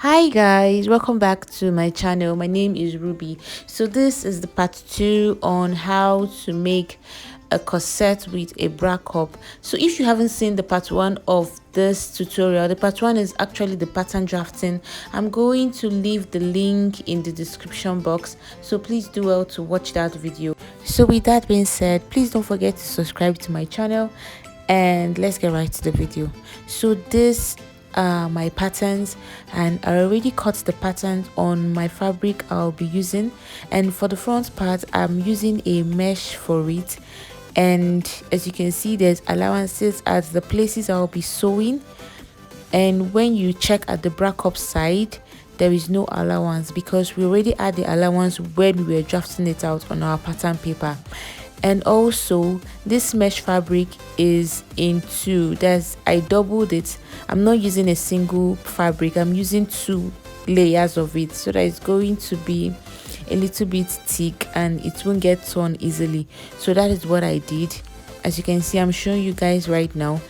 Hi guys, welcome back to my channel. My name is Ruby. So this is the part 2 on how to make a corset with a bra cup. So if you haven't seen the part 1 of this tutorial, the part 1 is actually the pattern drafting. I'm going to leave the link in the description box, so please do well to watch that video. So with that being said, please don't forget to subscribe to my channel and let's get right to the video. So this are my patterns, and I already cut the patterns on my fabric I'll be using, and for the front part I'm using a mesh for it. And as you can see, there's allowances at the places I'll be sewing, and when you check at the bra cup side there is no allowance because we already had the allowance when we were drafting it out on our pattern paper. And also this mesh fabric is in two. I doubled it. I'm not using a single fabric, I'm using two layers of it, so that it's going to be a little bit thick and it won't get torn easily. So that is what I did. As you can see, I'm showing you guys right now.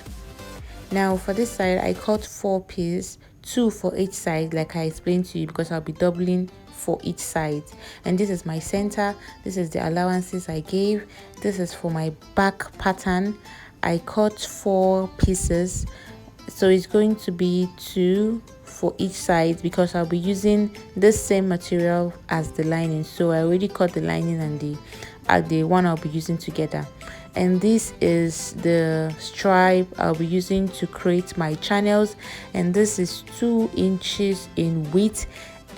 Now for this side I cut 4 pieces, 2 for each side like I explained to you, because I'll be doubling for each side. And this is my center, this is the allowances I gave. This is for my back pattern. I cut 4 pieces, so it's going to be 2 for each side because I'll be using the same material as the lining. So I already cut the lining and the one I'll be using together. And this is the stripe I'll be using to create my channels, and this is 2 inches in width,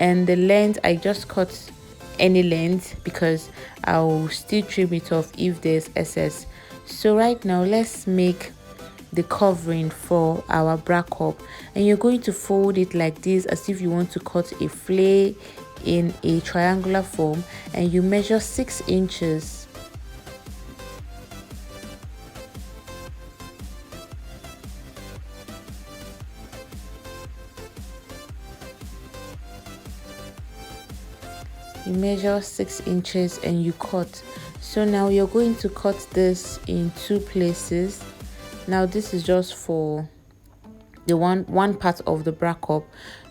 and the length I just cut any length because I'll still trim it off if there's excess. So right now let's make the covering for our bra cup, and you're going to fold it like this as if you want to cut a flare in a triangular form, and you measure 6 inches. You measure 6 inches and you cut. So now you're going to cut this in 2 places. Now this is just for the one part of the bra cup.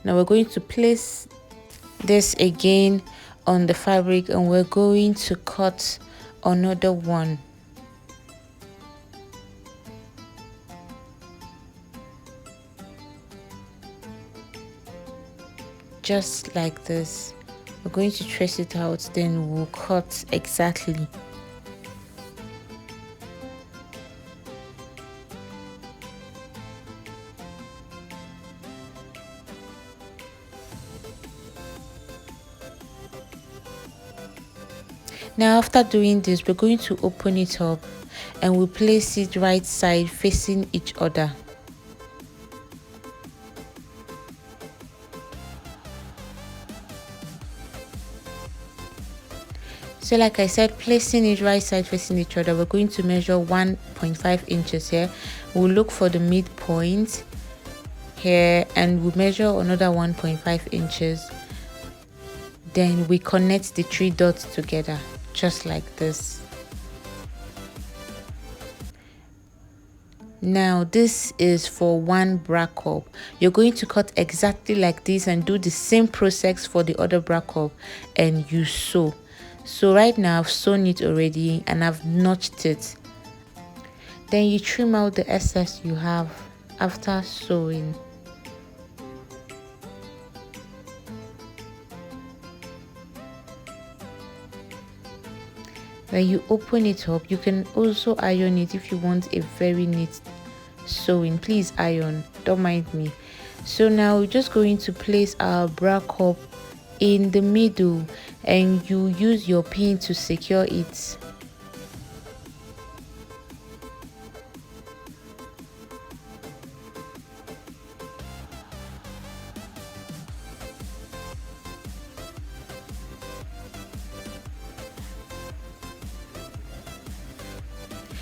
Now we're going to place this again on the fabric, and we're going to cut another one. Just like this. We're going to trace it out, then we'll cut exactly. Now after doing this, we're going to open it up and we'll place it right side facing each other. So like I said, placing it right side facing each other, we're going to measure 1.5 inches here. We'll look for the midpoint here and we'll measure another 1.5 inches. Then we connect the 3 dots together just like this. Now this is for one bra cup. You're going to cut exactly like this and do the same process for the other bra cup, and you sew. So right now I've sewn it already and I've notched it. Then you trim out the excess you have after sewing. When you open it up, you can also iron it if you want a very neat sewing. Please iron, don't mind me. So now we're just going to place our bra cup in the middle, and you use your pin to secure it.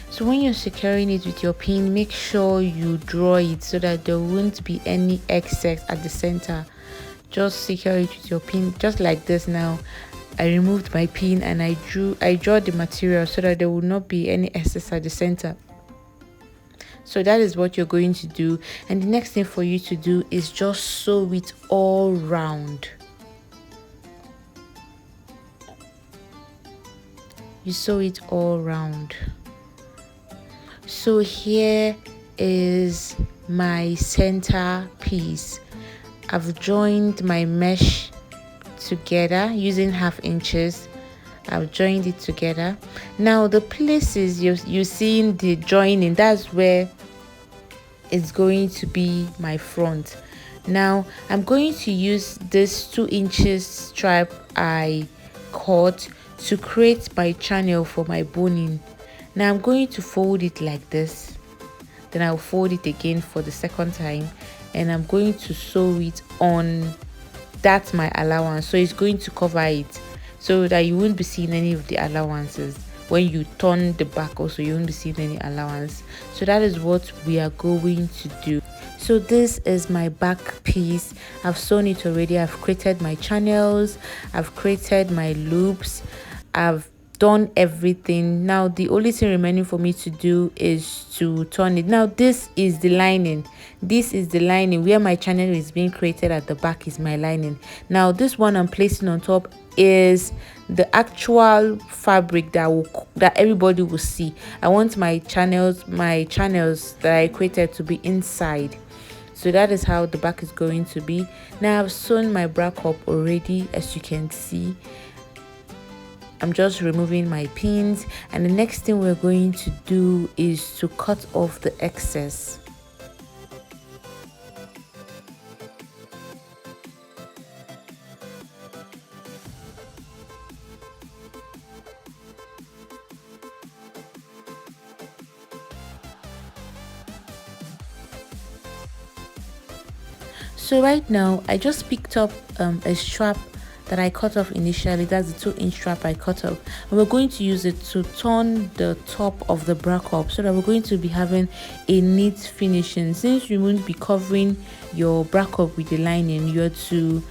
So when you're securing it with your pin, make sure you draw it so that there won't be any excess at the center. Just secure it with your pin just like this. Now I removed my pin and I draw the material so that there will not be any excess at the center. So that is what you're going to do. And the next thing for you to do is just sew it all round. You sew it all round. So here is my center piece. I've joined my mesh together using 1/2 inches. I've joined it together. Now the places you're seeing the joining, that's where it's going to be my front. Now I'm going to use this 2 inches strap I cut to create my channel for my boning. Now I'm going to fold it like this, then I'll fold it again for the second time, and I'm going to sew it on that my allowance, so it's going to cover it so that you won't be seeing any of the allowances. When you turn the back also, you won't be seeing any allowance. So that is what we are going to do. So this is my back piece. I've sewn it already. I've created my channels, I've created my loops, I've done everything. Now the only thing remaining for me to do is to turn it. Now this is the lining. This is the lining where my channel is being created. At the back is my lining. Now this one I'm placing on top is the actual fabric that everybody will see. I want my channels that I created to be inside. So that is how the back is going to be. Now I've sewn my bra cup already, as you can see. I'm just removing my pins, and the next thing we're going to do is to cut off the excess. So right now I just picked up a strap that I cut off initially. That's the 2-inch strap I cut off, and we're going to use it to turn the top of the bra cup, so that we're going to be having a neat finishing. Since you won't be covering your bra cup with the lining, you're to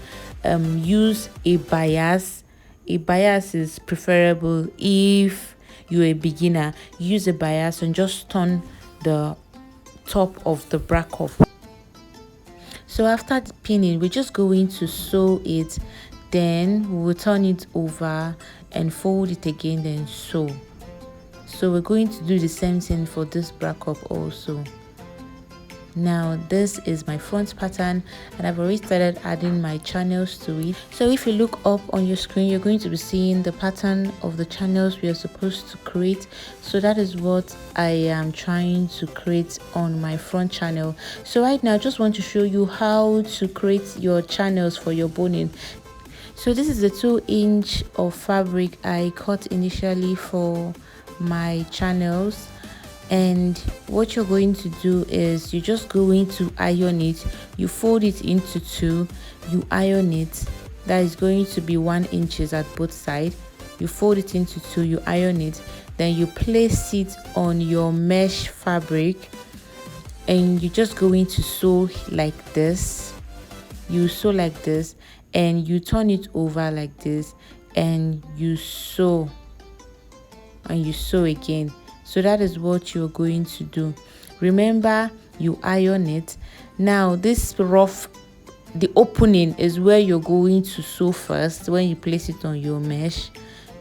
use a bias. A bias is preferable. If you're a beginner, use a bias and just turn the top of the bra cup. So after the pinning, we're just going to sew it, then we'll turn it over and fold it again, then sew. So we're going to do the same thing for this bra cup also. Now this is my front pattern, and I've already started adding my channels to it. So if you look up on your screen, you're going to be seeing the pattern of the channels we are supposed to create. So that is what I am trying to create on my front channel. So right now I just want to show you how to create your channels for your boning. So this is the 2-inch of fabric I cut initially for my channels. And what you're going to do is you're just going to iron it. You fold it into 2, you iron it. That is going to be 1 inch at both sides. You fold it into 2, you iron it, then you place it on your mesh fabric, and you're just going to sew like this. You sew like this, and you turn it over like this, and you sew, and you sew again. So that is what you're going to do. Remember, you iron it. Now this rough, the opening is where you're going to sew first. When you place it on your mesh,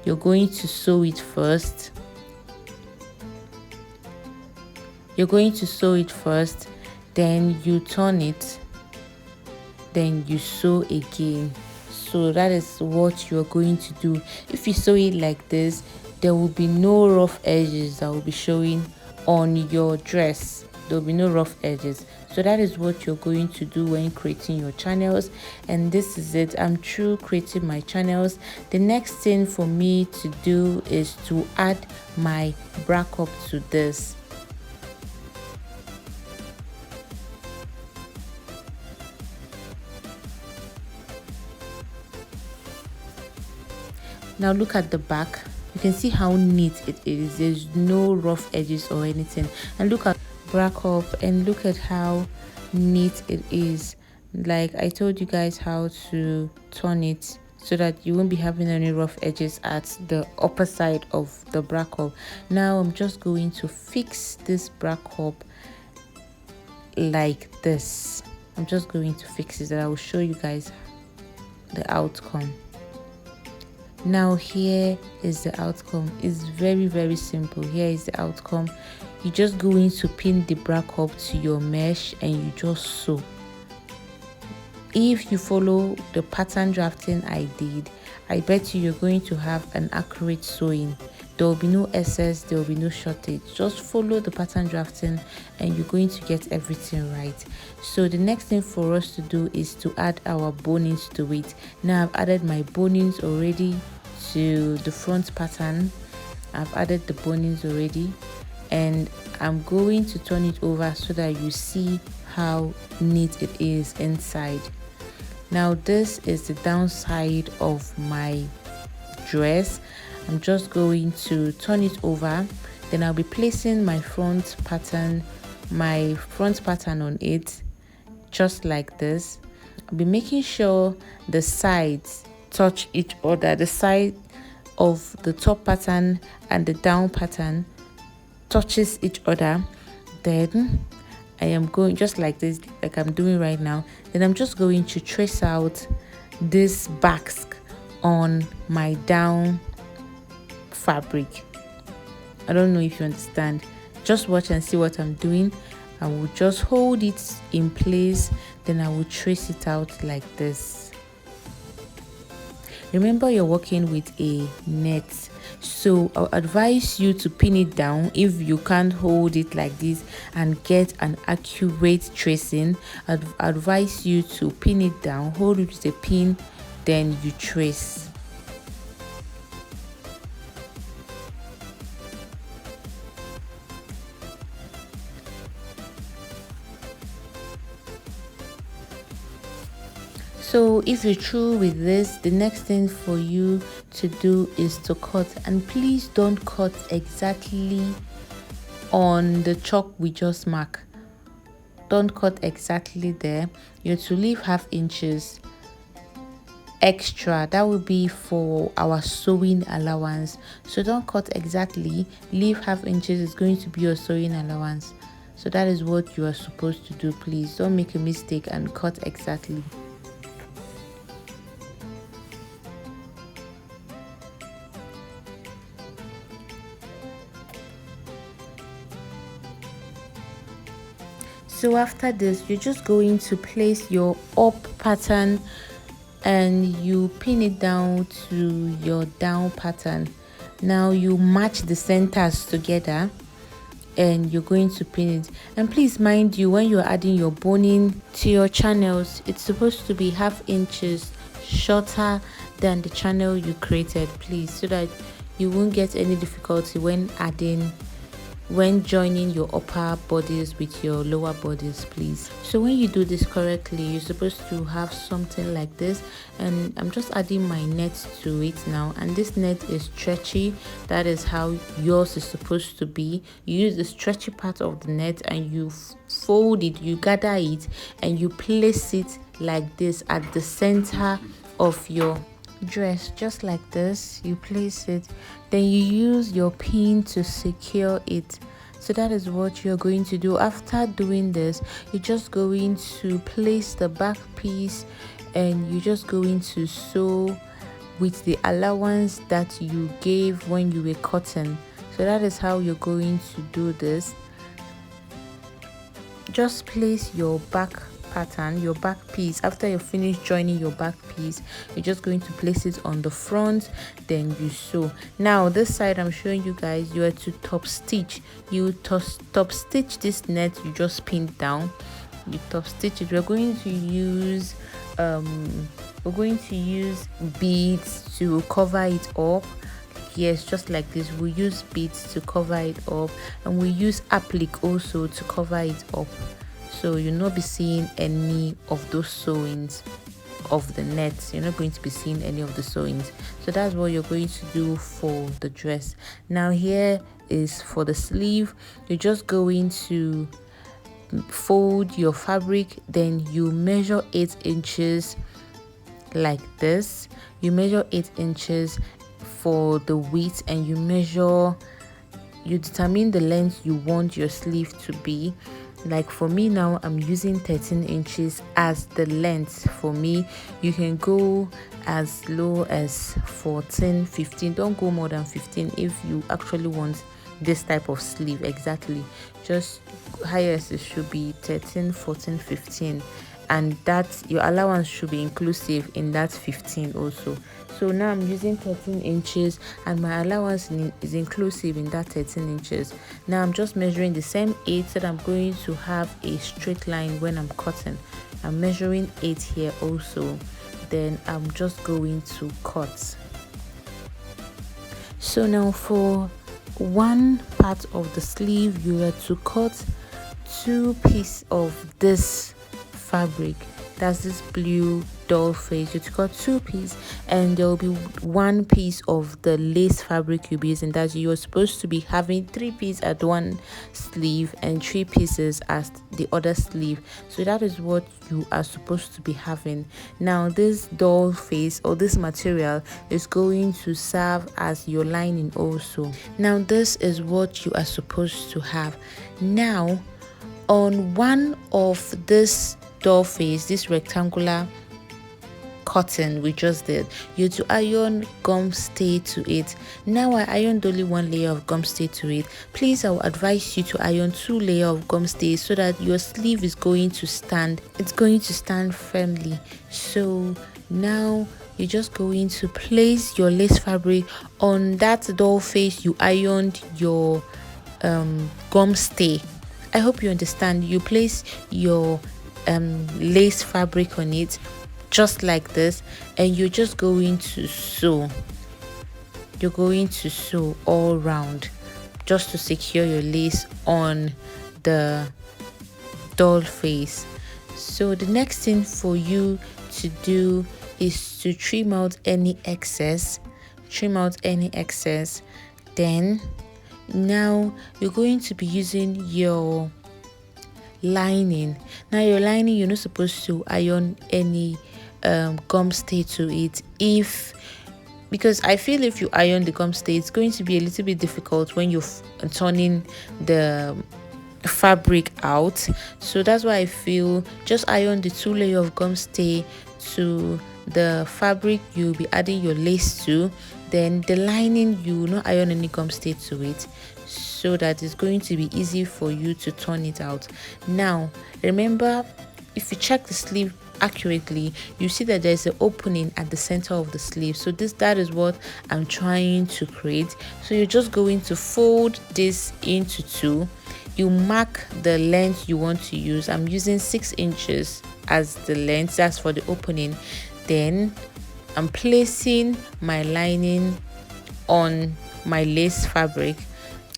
you're going to sew it first. You're going to sew it first, then you turn it, then you sew again. So that is what you're going to do. If you sew it like this, there will be no rough edges that will be showing on your dress. There will be no rough edges. So that is what you're going to do when creating your channels. And this is it. I'm through creating my channels. The next thing for me to do is to add my bra cup to this. Now look at the back. You can see how neat it is. There's no rough edges or anything. And look at bra cup, and look at how neat it is. Like I told you guys how to turn it so that you won't be having any rough edges at the upper side of the bra cup. Now I'm just going to fix this bra cup like this. I'm just going to fix it, and I will show you guys the outcome. Now here is the outcome. It's very simple. Here is the outcome. You're just going to pin the bra cup to your mesh and you just sew. If you follow the pattern drafting I did, I bet you're going to have an accurate sewing. There will be no excess, there will be no shortage. Just follow the pattern drafting and you're going to get everything right. So the next thing for us to do is to add our bonings to it. Now I've added my bonings already to the front pattern. I've added the bonings already, and I'm going to turn it over so that you see how neat it is inside. Now this is the downside of my dress. I'm just going to turn it over, then I'll be placing my front pattern on it, just like this. I'll be making sure the sides touch each other, the side of the top pattern and the down pattern touches each other. Then I am going just like this, like I'm doing right now. Then I'm just going to trace out this backs on my down fabric. I don't know if you understand. Just watch and see what I'm doing. I will just hold it in place, then I will trace it out like this. Remember, you're working with a net, so I'll advise you to pin it down. If you can't hold it like this and get an accurate tracing, I'd advise you to pin it down, hold it with a pin, then you trace. So if you're through with this, the next thing for you to do is to cut, and please don't cut exactly on the chalk we just mark. Don't cut exactly there. You're to leave ½ inches extra. That will be for our sewing allowance. So don't cut exactly, leave ½ inches. Is going to be your sewing allowance. So that is what you are supposed to do. Please don't make a mistake and cut exactly. So after this, you're just going to place your up pattern and you pin it down to your down pattern. Now you match the centers together and you're going to pin it. And please mind you, when you're adding your boning to your channels, it's supposed to be ½ inches shorter than the channel you created, please, so that you won't get any difficulty when joining your upper bodice with your lower bodice, please. So when you do this correctly, you're supposed to have something like this, and I'm just adding my net to it now, and this net is stretchy. That is how yours is supposed to be. You use the stretchy part of the net and you fold it, you gather it, and you place it like this at the center of your dress, just like this. You place it, then you use your pin to secure it. So that is what you're going to do. After doing this, you're just going to place the back piece and you're just going to sew with the allowance that you gave when you were cutting. So that is how you're going to do this. Just place your back pattern, your back piece. After you finish joining your back piece, you're just going to place it on the front, then you sew. Now this side I'm showing you guys, you are to top stitch. You top stitch this net, you just pin down, you top stitch it. We're going to use beads to cover it up. Yes, just like this. We use beads to cover it up, and we use applique also to cover it up. So you'll not be seeing any of those sewings of the nets. You're not going to be seeing any of the sewings. So that's what you're going to do for the dress. Now here is for the sleeve. You're just going to fold your fabric, then you measure 8 inches like this. You measure 8 inches for the width, and you determine the length you want your sleeve to be. Like for me now, I'm using 13 inches as the length. For me, you can go as low as 14, 15. Don't go more than 15 if you actually want this type of sleeve. Exactly, just highest it should be 13, 14, 15, and that your allowance should be inclusive in that 15 also. So now I'm using 13 inches and my allowance is inclusive in that 13 inches. Now I'm just measuring the same 8 that I'm going to have a straight line when I'm cutting. I'm measuring 8 here also. Then I'm just going to cut. So now for one part of the sleeve, you are to cut 2 pieces of this fabric. That's this blue doll face. You cut 2 pieces, and there will be 1 piece of the lace fabric you'll be using. That you're supposed to be having 3 pieces at one sleeve and 3 pieces at the other sleeve. So that is what you are supposed to be having. Now this doll face or this material is going to serve as your lining also. Now this is what you are supposed to have. Now on one of this doll face, this rectangular cotton we just did, you to iron gum stay to it. Now I ironed only 1 layer of gum stay to it. Please, I will advise you to iron 2 layers of gum stay so that your sleeve is going to stand. It's going to stand firmly. So now you're just going to place your lace fabric on that doll face you ironed your gum stay. I hope you understand. You place your lace fabric on it just like this, and you're just going to sew. You're going to sew all round just to secure your lace on the doll face. So the next thing for you to do is to trim out any excess. Then now you're going to be using your lining. Now your lining, you're not supposed to iron any gum stay to it, because I feel if you iron the gum stay, it's going to be a little bit difficult when you're turning the fabric out. So that's why I feel just iron the 2 layers of gum stay to the fabric you'll be adding your lace to. Then the lining, you will not iron any gum stay to it, so that it's going to be easy for you to turn it out. Now remember, if you check the sleeve accurately, you see that there's an opening at the center of the sleeve. So that is what I'm trying to create. So you're just going to fold this into 2. You mark the length you want to use. I'm using 6 inches as the length. That's for the opening. Then I'm placing my lining on my lace fabric.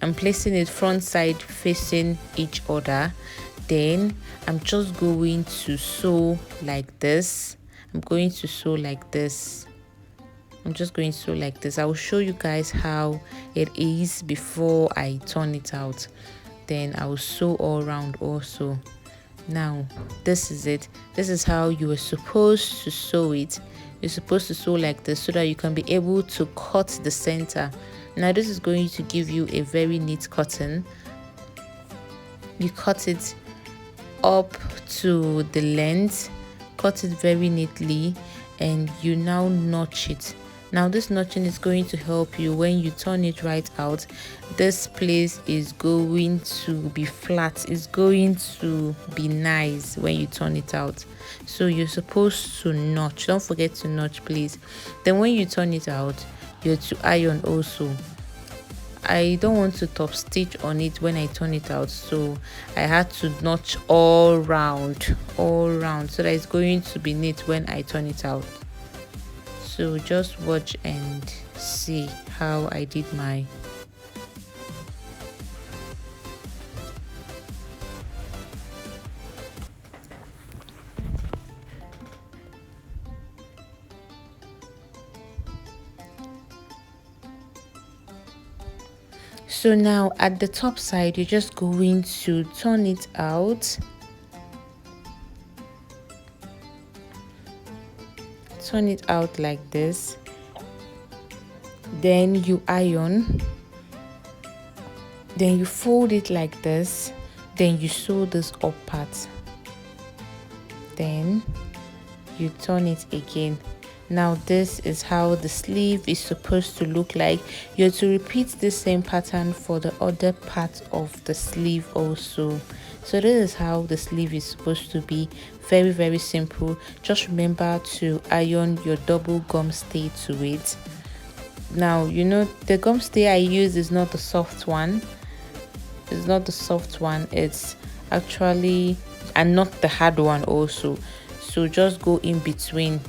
I'm placing it front side facing each other. Then I'm just going to sew like this. I'm just going to sew like this. I will show you guys how it is before I turn it out. Then I will sew all around also. Now this is it. This is how you are supposed to sew it. You're supposed to sew like this so that you can be able to cut the center. Now this is going to give you a very neat cotton. You cut it up to the length, cut it very neatly, and you now notch it. Now this notching is going to help you when you turn it right out. This place is going to be flat. It's going to be nice when you turn it out. So you're supposed to notch. Don't forget to notch, please. Then when you turn it out, you're to iron also. I don't want to top stitch on it when I turn it out, so I had to notch all round so that it's going to be neat when I turn it out. So just watch and see how I did my So now at the top side, you're just going to turn it out. Turn it out like this. Then you iron. Then you fold it like this. Then you sew this up part, then you turn it again. Now this is how the sleeve is supposed to look like. You're to repeat the same pattern for the other part of the sleeve also. So this is how the sleeve is supposed to be. Very, very simple. Just remember to iron your double gum stay to it. Now, you know, the gum stay I use is not the soft one. It's not the soft one. It's actually, and not the hard one also. So just go in between.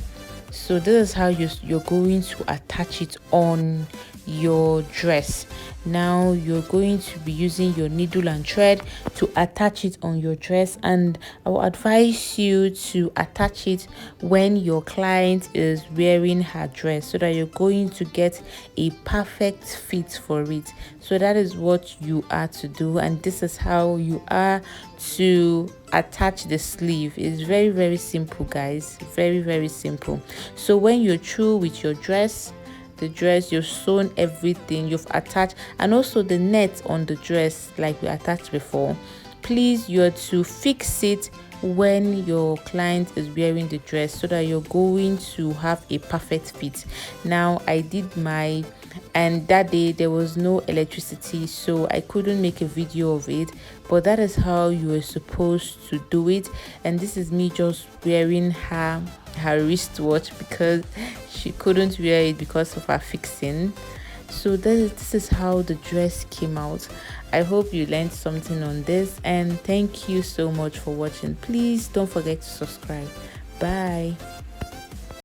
So this is how you're going to attach it on your dress. Now you're going to be using your needle and thread to attach it on your dress, and I will advise you to attach it when your client is wearing her dress, so that you're going to get a perfect fit for it. So that is what you are to do, and this is how you are to attach the sleeve. It's very, very simple, guys. Very, very simple. So when you're through with your dress, the dress, you've sewn everything, you've attached, and also the net on the dress like we attached before, please, you're to fix it when your client is wearing the dress, so that you're going to have a perfect fit. Now I did my, and that day there was no electricity, so I couldn't make a video of it, but that is how you are supposed to do it. And this is me just wearing her wristwatch, because she couldn't wear it because of her fixing. So this is how the dress came out. I hope you learned something on this, and thank you so much for watching. Please don't forget to subscribe. Bye.